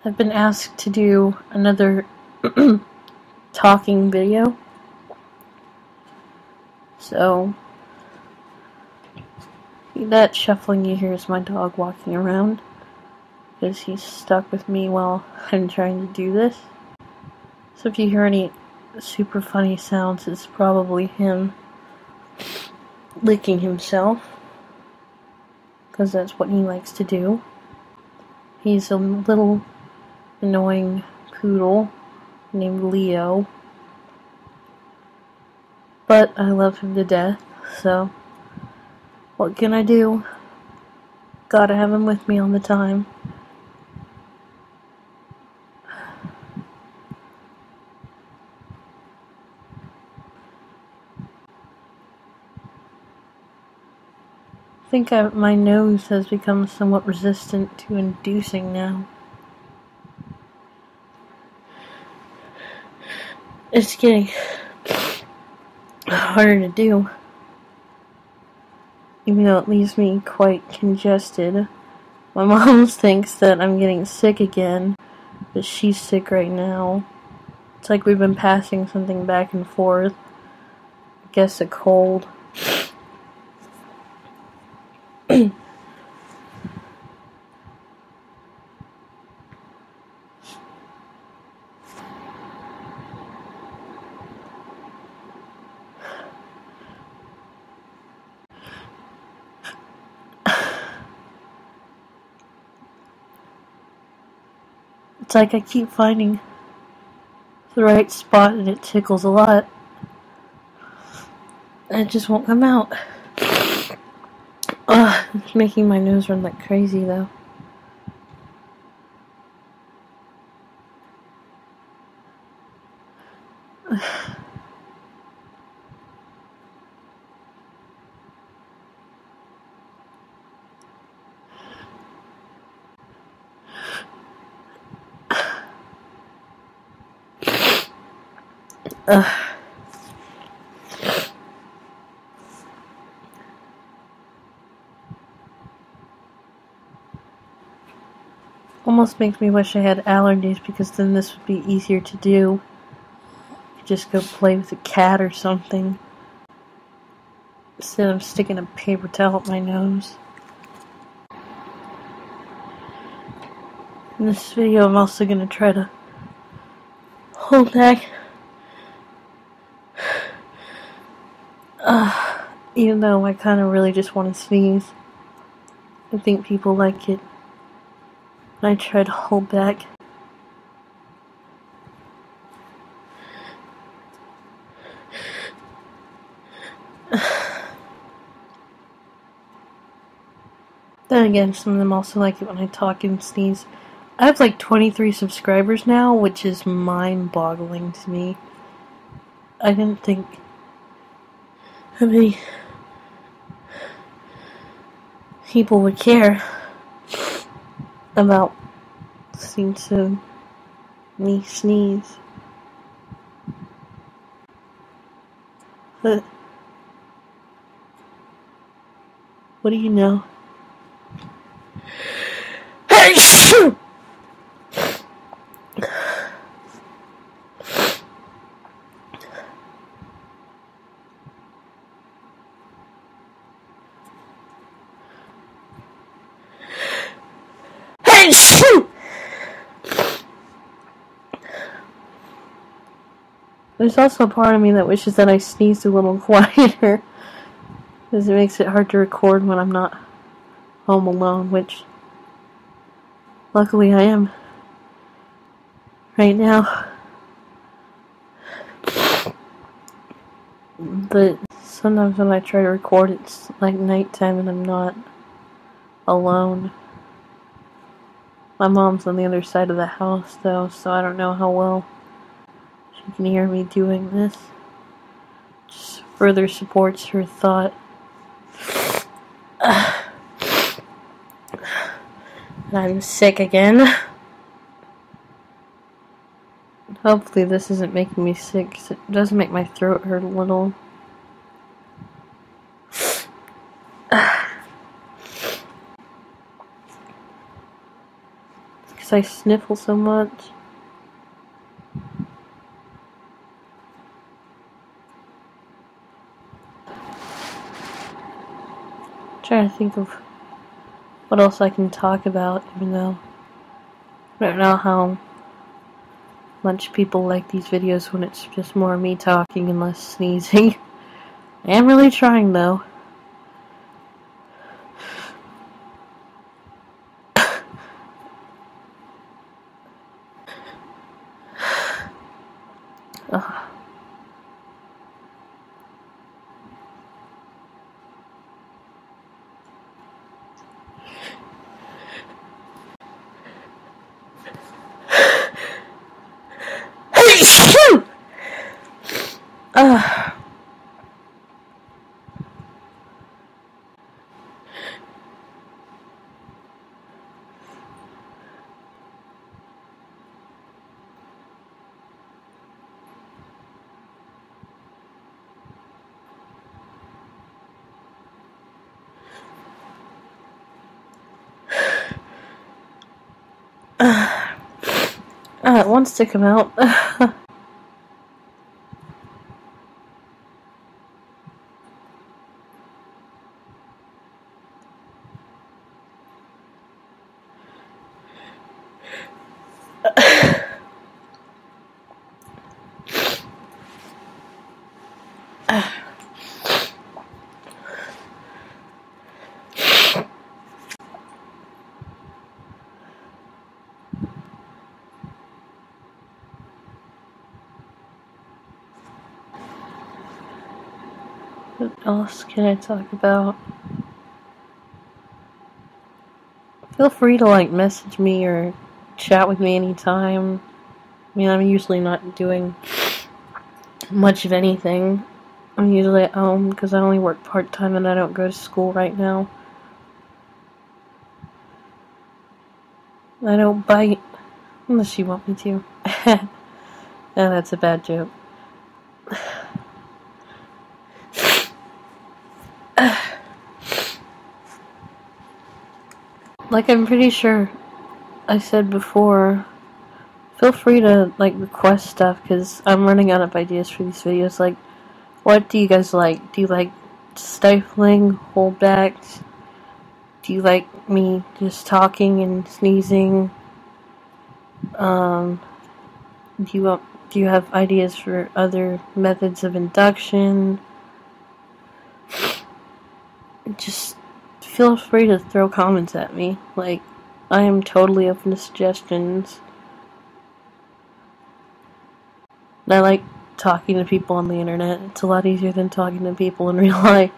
I've been asked to do another talking video. So, that shuffling you hear is my dog walking around, because he's stuck with me while I'm trying to do this. So if you hear any super funny sounds, it's probably him licking himself, because that's what he likes to do. He's a little annoying poodle named Leo, but I love him to death, so what can I do? Gotta have him with me all the time. I think my nose has become somewhat resistant to inducing now. It's getting harder to do, even though it leaves me quite congested. My mom thinks that I'm getting sick again, but she's sick right now. It's like we've been passing something back and forth. I guess a cold. It's like I keep finding the right spot and it tickles a lot. And it just won't come out. It's making my nose run like crazy though. Almost makes me wish I had allergies, because then this would be easier to do. Just go play with a cat or something, instead of sticking a paper towel up my nose. In this video, I'm also going to try to hold back, even though I kind of really just want to sneeze. I think people like it when I try to hold back. Then again, some of them also like it when I talk and sneeze. I have like 23 subscribers now, which is mind-boggling to me. I didn't think how many people would care about listening to me sneeze. But what do you know? There's also a part of me that wishes that I sneezed a little quieter, because it makes it hard to record when I'm not home alone, which luckily I am right now. But sometimes when I try to record, it's like nighttime and I'm not alone. My mom's on the other side of the house though, so I don't know how well she can hear me doing this. Just further supports her thought that I'm sick again. Hopefully this isn't making me sick, because it does make my throat hurt a little. Because I sniffle so much. I'm trying to think of what else I can talk about, even though I don't know how much people like these videos when it's just more me talking and less sneezing. I am really trying, though. It wants to come out. What else can I talk about? Feel free to message me or chat with me anytime. I mean, I'm usually not doing much of anything. I'm usually at home because I only work part-time and I don't go to school right now. I don't bite unless you want me to. No, that's a bad joke. Like I'm pretty sure I said before, feel free to request stuff because I'm running out of ideas for these videos. Like, what do you guys like? Do you like stifling, holdbacks? Do you like me just talking and sneezing? Do you have ideas for other methods of induction? Just feel free to throw comments at me. Like, I am totally open to suggestions. And I like talking to people on the internet. It's a lot easier than talking to people in real life.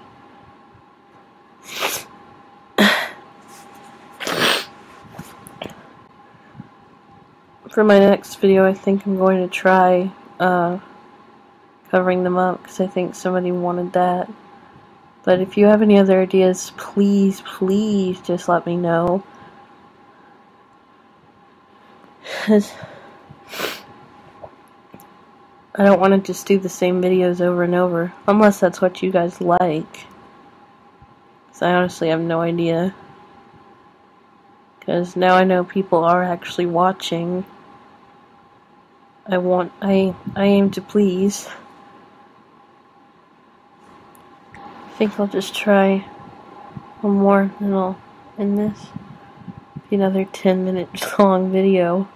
For my next video, I think I'm going to try covering them up because I think somebody wanted that. But if you have any other ideas, please, please just let me know. I don't want to just do the same videos over and over, unless that's what you guys like. So I honestly have no idea. Because now I know people are actually watching. I aim to please. I think I'll just try one more and I'll end this. Be another 10-minute long video.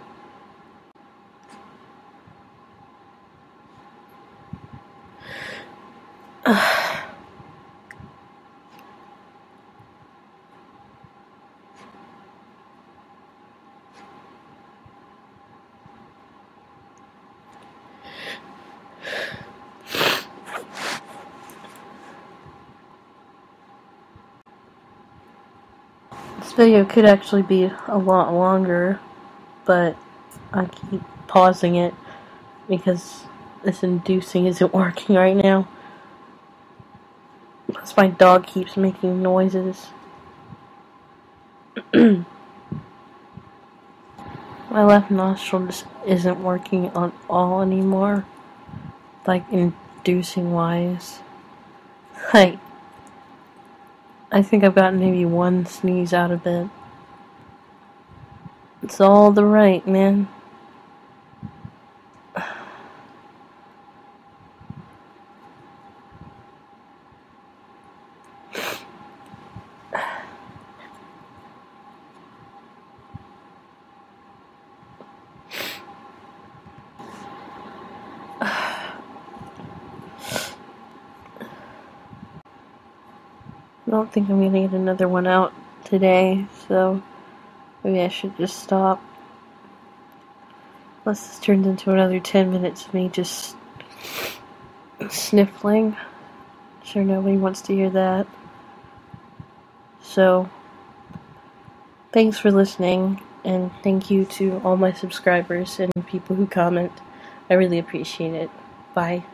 This video could actually be a lot longer, but I keep pausing it because this inducing isn't working right now. Plus my dog keeps making noises. My left nostril just isn't working at all anymore. Like, inducing wise. Like, I think I've gotten maybe one sneeze out of it. It's all the right, man. I don't think I'm gonna get another one out today, so maybe I should just stop. Unless this turns into another 10 minutes of me just sniffling. Sure, nobody wants to hear that. So, thanks for listening, and thank you to all my subscribers and people who comment. I really appreciate it. Bye.